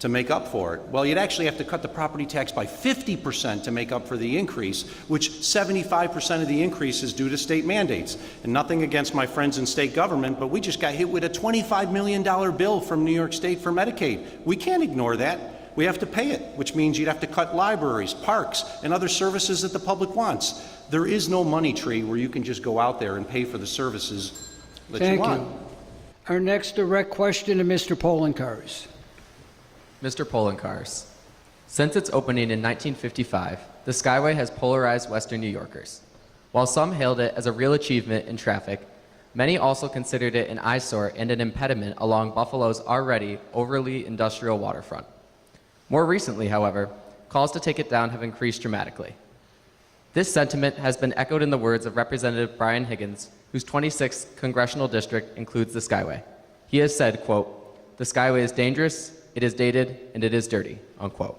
S4: to make up for it. Well, you'd actually have to cut the property tax by 50% to make up for the increase, which 75% of the increase is due to state mandates. And nothing against my friends in state government, but we just got hit with a $25 million bill from New York State for Medicaid. We can't ignore that. We have to pay it, which means you'd have to cut libraries, parks, and other services that the public wants. There is no money tree where you can just go out there and pay for the services that you want.
S2: Thank you. Our next direct question to Mr. Poloncarz.
S6: Mr. Poloncarz, since its opening in 1955, the Skyway has polarized Western New Yorkers. While some hailed it as a real achievement in traffic, many also considered it an eyesore and an impediment along Buffalo's already overly industrial waterfront. More recently, however, calls to take it down have increased dramatically. This sentiment has been echoed in the words of Representative Brian Higgins, whose 26th congressional district includes the Skyway. He has said, quote, "The Skyway is dangerous, it is dated, and it is dirty," unquote.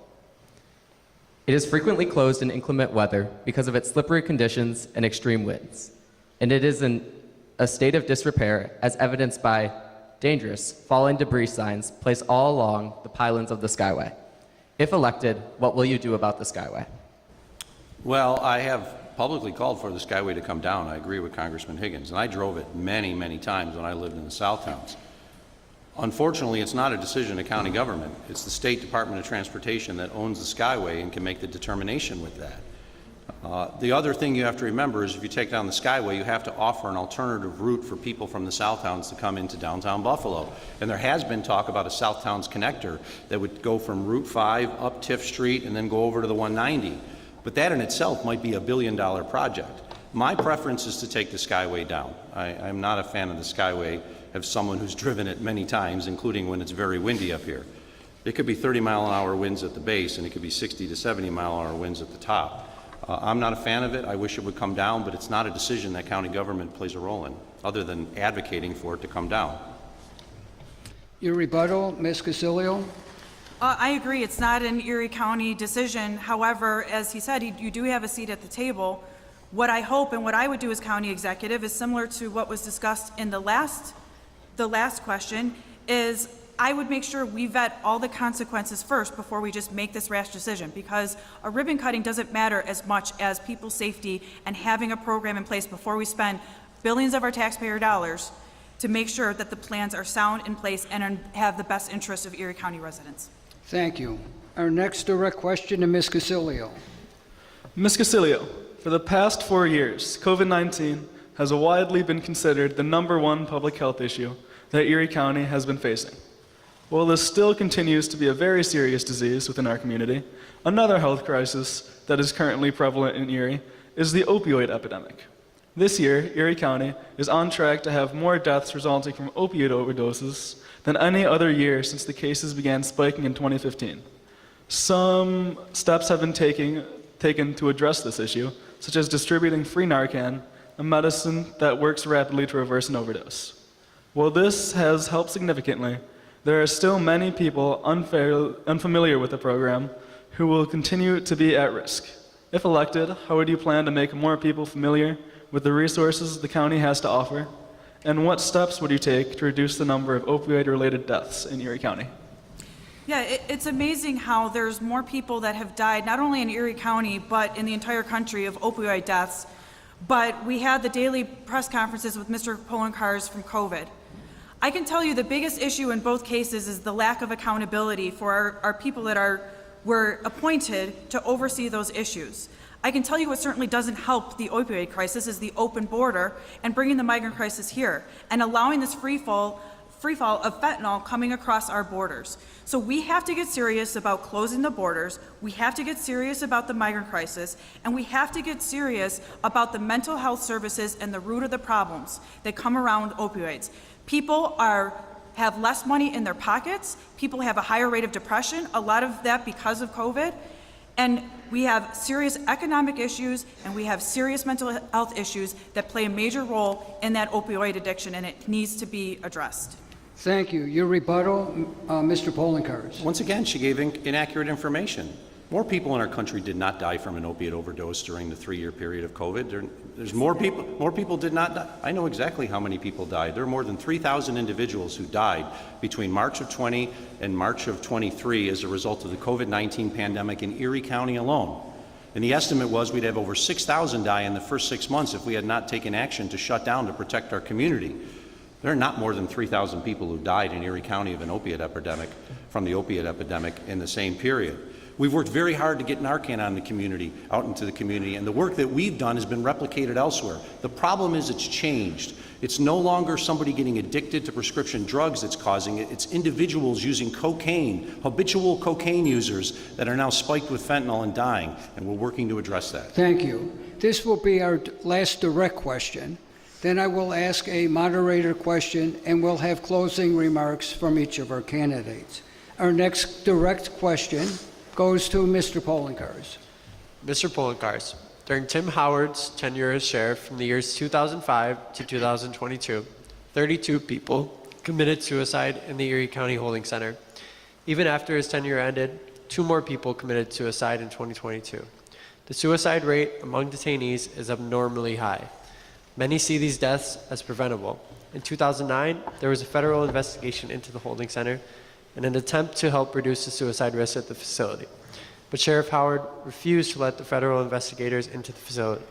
S6: It is frequently closed in inclement weather because of its slippery conditions and extreme winds, and it is in a state of disrepair as evidenced by dangerous falling debris signs placed all along the pylons of the Skyway. If elected, what will you do about the Skyway?
S4: Well, I have publicly called for the Skyway to come down. I agree with Congressman Higgins, and I drove it many, many times when I lived in the South Towns. Unfortunately, it's not a decision of county government. It's the State Department of Transportation that owns the Skyway and can make the determination with that. The other thing you have to remember is if you take down the Skyway, you have to offer an alternative route for people from the South Towns to come into downtown Buffalo. And there has been talk about a South Towns connector that would go from Route 5 up Tiff Street and then go over to the 190. But that in itself might be $1 billion project. My preference is to take the Skyway down. I'm not a fan of the Skyway as someone who's driven it many times, including when it's very windy up here. It could be 30-mile-an-hour winds at the base, and it could be 60 to 70-mile-an-hour winds at the top. I'm not a fan of it. I wish it would come down, but it's not a decision that county government plays a role in, other than advocating for it to come down.
S2: Your rebuttal, Ms. Casilio?
S3: I agree, it's not an Erie County decision. However, as he said, you do have a seat at the table. What I hope and what I would do as county executive is similar to what was discussed in the last question, is I would make sure we vet all the consequences first before we just make this rash decision, because a ribbon cutting doesn't matter as much as people's safety and having a program in place before we spend billions of our taxpayer dollars to make sure that the plans are sound in place and have the best interests of Erie County residents.
S2: Thank you. Our next direct question to Ms. Casilio.
S7: Ms. Casilio, for the past 4 years, COVID-19 has widely been considered the #1 public health issue that Erie County has been facing. While this still continues to be a very serious disease within our community, another health crisis that is currently prevalent in Erie is the opioid epidemic. This year, Erie County is on track to have more deaths resulting from opioid overdoses than any other year since the cases began spiking in 2015. Some steps have been taken to address this issue, such as distributing free Narcan, a medicine that works rapidly to reverse an overdose. While this has helped significantly, there are still many people unfamiliar with the program who will continue to be at risk. If elected, how would you plan to make more people familiar with the resources the county has to offer? And what steps would you take to reduce the number of opioid-related deaths in Erie County?
S3: Yeah, it's amazing how there's more people that have died, not only in Erie County, but in the entire country of opioid deaths. But we had the daily press conferences with Mr. Poloncarz from COVID. I can tell you the biggest issue in both cases is the lack of accountability for our people that were appointed to oversee those issues. I can tell you what certainly doesn't help the opioid crisis is the open border and bringing the migrant crisis here and allowing this free fall of fentanyl coming across our borders. So we have to get serious about closing the borders, we have to get serious about the migrant crisis, and we have to get serious about the mental health services and the root of the problems that come around opioids. People have less money in their pockets, people have a higher rate of depression, a lot of that because of COVID, and we have serious economic issues and we have serious mental health issues that play a major role in that opioid addiction, and it needs to be addressed.
S2: Thank you. Your rebuttal, Mr. Poloncarz.
S4: Once again, she gave inaccurate information. More people in our country did not die from an opiate overdose during the 3-year period of COVID. There's more people did not die. I know exactly how many people died. There are more than 3,000 individuals who died between March of 20 and March of 23 as a result of the COVID-19 pandemic in Erie County alone. And the estimate was we'd have over 6,000 die in the first 6 months if we had not taken action to shut down to protect our community. There are not more than 3,000 people who died in Erie County of an opiate epidemic, from the opiate epidemic in the same period. We've worked very hard to get Narcan out into the community, and the work that we've done has been replicated elsewhere. The problem is it's changed. It's no longer somebody getting addicted to prescription drugs that's causing it. It's individuals using cocaine, habitual cocaine users that are now spiked with fentanyl and dying, and we're working to address that.
S2: Thank you. This will be our last direct question. Then I will ask a moderator question, and we'll have closing remarks from each of our candidates. Our next direct question goes to Mr. Poloncarz.
S8: Mr. Poloncarz, during Tim Howard's tenure as sheriff from the years 2005 to 2022, 32 people committed suicide in the Erie County Holding Center. Even after his tenure ended, 2 more people committed suicide in 2022. The suicide rate among detainees is abnormally high. Many see these deaths as preventable. In 2009, there was a federal investigation into the holding center, in an attempt to help reduce the suicide risk at the facility. But Sheriff Howard refused to let the federal investigators into the facility.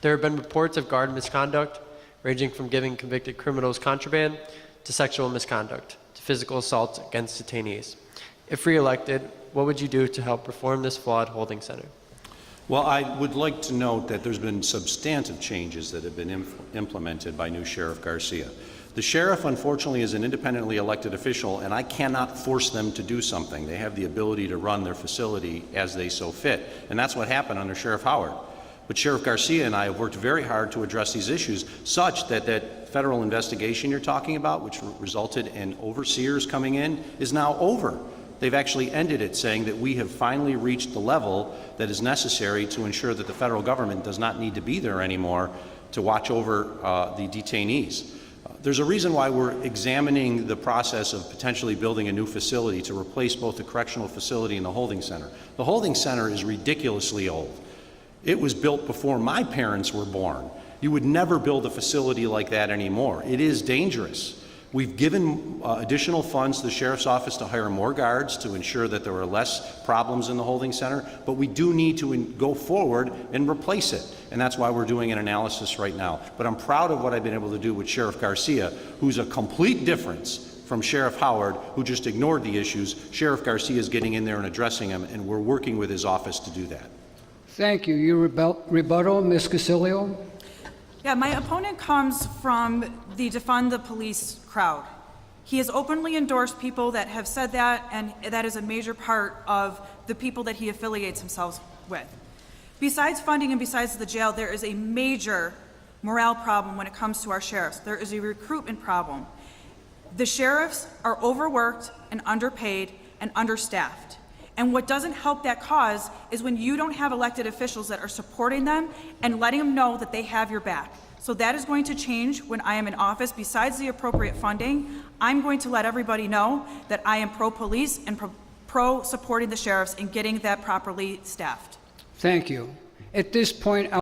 S8: There have been reports of guard misconduct, ranging from giving convicted criminals contraband to sexual misconduct to physical assaults against detainees. If reelected, what would you do to help reform this flawed holding center?
S4: Well, I would like to note that there's been substantive changes that have been implemented by new Sheriff Garcia. The sheriff, unfortunately, is an independently elected official, and I cannot force them to do something. They have the ability to run their facility as they so fit, and that's what happened under Sheriff Howard. But Sheriff Garcia and I have worked very hard to address these issues, such that that federal investigation you're talking about, which resulted in overseers coming in, is now over. They've actually ended it, saying that we have finally reached the level that is necessary to ensure that the federal government does not need to be there anymore to watch over the detainees. There's a reason why we're examining the process of potentially building a new facility to replace both the correctional facility and the holding center. The holding center is ridiculously old. It was built before my parents were born. You would never build a facility like that anymore. It is dangerous. We've given additional funds to the Sheriff's Office to hire more guards to ensure that there are less problems in the holding center, but we do need to go forward and replace it, and that's why we're doing an analysis right now. But I'm proud of what I've been able to do with Sheriff Garcia, who's a complete difference from Sheriff Howard, who just ignored the issues. Sheriff Garcia is getting in there and addressing them, and we're working with his office to do that.
S2: Thank you. Your rebuttal, Ms. Casilio?
S3: Yeah, my opponent comes from the defund the police crowd. He has openly endorsed people that have said that, and that is a major part of the people that he affiliates himself with. Besides funding and besides the jail, there is a major morale problem when it comes to our sheriffs. There is a recruitment problem. The sheriffs are overworked and underpaid and understaffed. And what doesn't help that cause is when you don't have elected officials that are supporting them and letting them know that they have your back. So that is going to change when I am in office. Besides the appropriate funding, I'm going to let everybody know that I am pro-police and pro-supporting the sheriffs and getting that properly staffed.
S2: Thank you. At this point,